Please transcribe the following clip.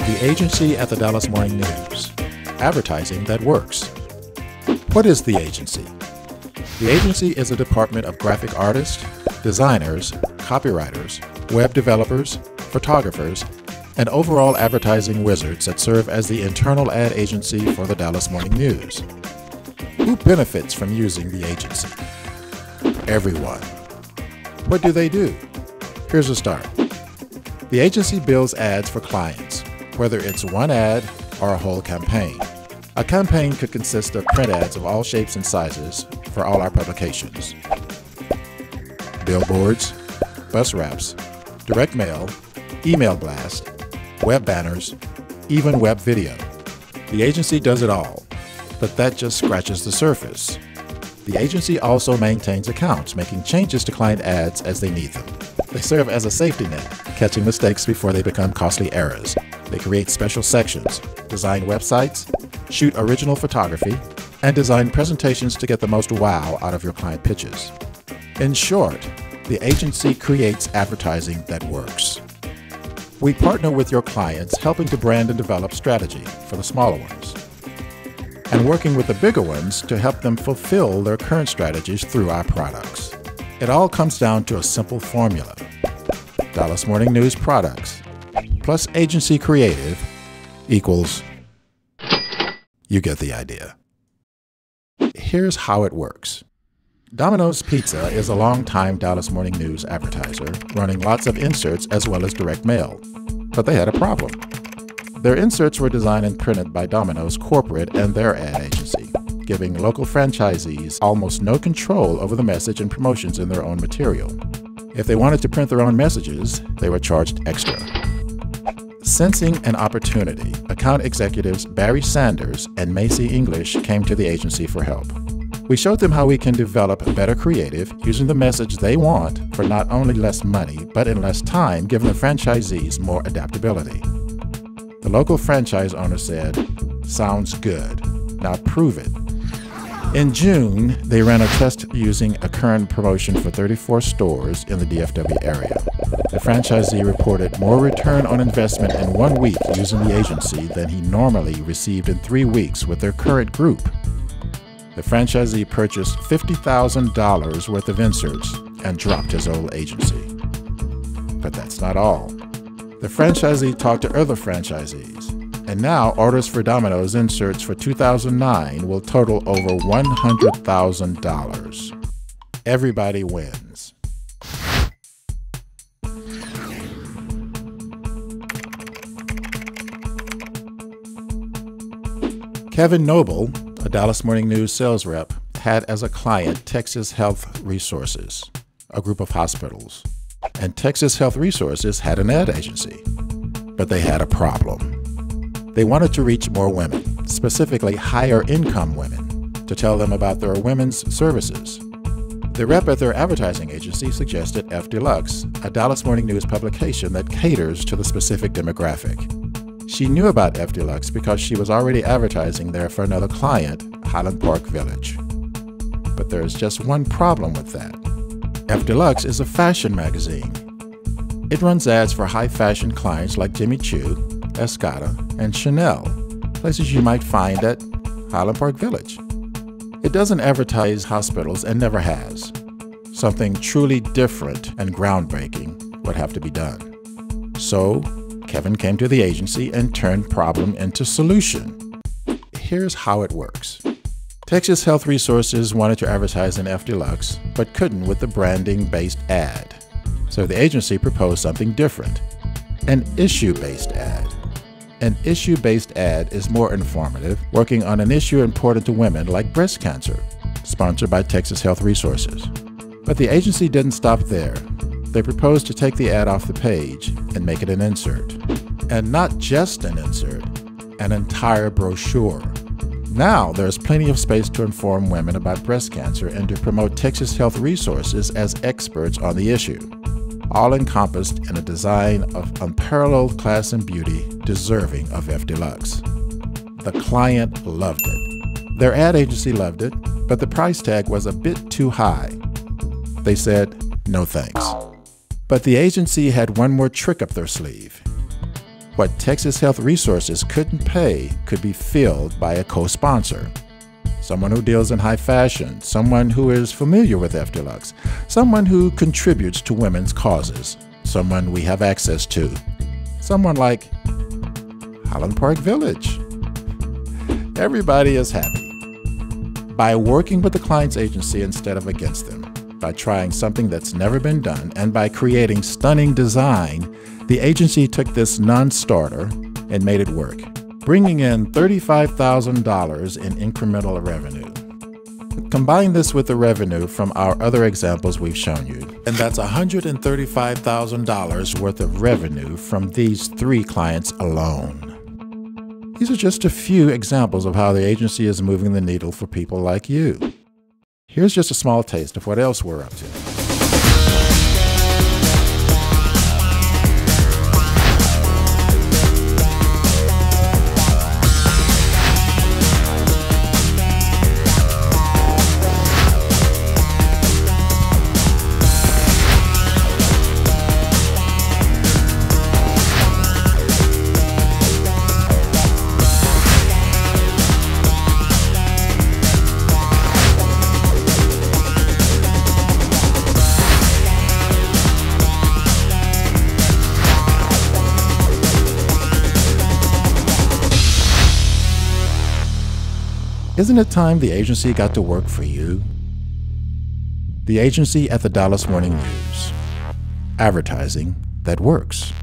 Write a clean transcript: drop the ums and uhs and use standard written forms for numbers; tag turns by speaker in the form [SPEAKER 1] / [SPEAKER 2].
[SPEAKER 1] The agency at the Dallas Morning News. Advertising that works. What is the agency? The agency is a department of graphic artists, designers, copywriters, web developers, photographers, and overall advertising wizards that serve as the internal ad agency for the Dallas Morning News. Who benefits from using the agency? Everyone. What do they do? Here's a start. The agency builds ads for clients, whether it's one ad or a whole campaign. A campaign could consist of print ads of all shapes and sizes for all our publications. Billboards, bus wraps, direct mail, email blast, web banners, even web video. The agency does it all, but that just scratches the surface. The agency also maintains accounts, making changes to client ads as they need them. They serve as a safety net, catching mistakes before they become costly errors. They create special sections, design websites, shoot original photography, and design presentations to get the most wow out of your client pitches. In short, the agency creates advertising that works. We partner with your clients, helping to brand and develop strategy for the smaller ones, and working with the bigger ones to help them fulfill their current strategies through our products. It all comes down to a simple formula. Dallas Morning News products plus agency creative equals, you get the idea. Here's how it works. Domino's Pizza is a longtime Dallas Morning News advertiser, running lots of inserts as well as direct mail. But they had a problem. Their inserts were designed and printed by Domino's corporate and their ad agency, giving local franchisees almost no control over the message and promotions in their own material. If they wanted to print their own messages, they were charged extra. Sensing an opportunity, account executives Barry Sanders and Macy English came to the agency for help. We showed them how we can develop better creative using the message they want for not only less money, but in less time, giving the franchisees more adaptability. The local franchise owner said, "Sounds good. Now prove it." In June, they ran a test using a current promotion for 34 stores in the DFW area. The franchisee reported more return on investment in 1 week using the agency than he normally received in 3 weeks with their current group. The franchisee purchased $50,000 worth of inserts and dropped his old agency. But that's not all. The franchisee talked to other franchisees, and now orders for Domino's inserts for 2009 will total over $100,000. Everybody wins. Kevin Noble, a Dallas Morning News sales rep, had as a client Texas Health Resources, a group of hospitals. And Texas Health Resources had an ad agency, but they had a problem. They wanted to reach more women, specifically higher income women, to tell them about their women's services. The rep at their advertising agency suggested F Deluxe, a Dallas Morning News publication that caters to the specific demographic. She knew about F Deluxe because she was already advertising there for another client, Highland Park Village. But there's just one problem with that. F Deluxe is a fashion magazine. It runs ads for high fashion clients like Jimmy Choo, Escada, and Chanel, places you might find at Highland Park Village. It doesn't advertise hospitals and never has. Something truly different and groundbreaking would have to be done. So, Kevin came to the agency and turned problem into solution. Here's how it works. Texas Health Resources wanted to advertise in F Deluxe, but couldn't with the branding-based ad. So the agency proposed something different, an issue-based ad. An issue-based ad is more informative, working on an issue important to women like breast cancer, sponsored by Texas Health Resources. But the agency didn't stop there. They proposed to take the ad off the page and make it an insert. And not just an insert, an entire brochure. Now there's plenty of space to inform women about breast cancer and to promote Texas Health Resources as experts on the issue, all encompassed in a design of unparalleled class and beauty deserving of F Deluxe. The client loved it. Their ad agency loved it, but the price tag was a bit too high. They said, no thanks. But the agency had one more trick up their sleeve. What Texas Health Resources couldn't pay could be filled by a co-sponsor. Someone who deals in high fashion, someone who is familiar with FDeluxe, someone who contributes to women's causes, someone we have access to, someone like Highland Park Village. Everybody is happy. By working with the client's agency instead of against them, by trying something that's never been done, and by creating stunning design, the agency took this non-starter and made it work, bringing in $35,000 in incremental revenue. Combine this with the revenue from our other examples we've shown you, and that's $135,000 worth of revenue from these 3 clients alone. These are just a few examples of how the agency is moving the needle for people like you. Here's just a small taste of what else we're up to. Isn't it time the agency got to work for you? The agency at the Dallas Morning News. Advertising that works.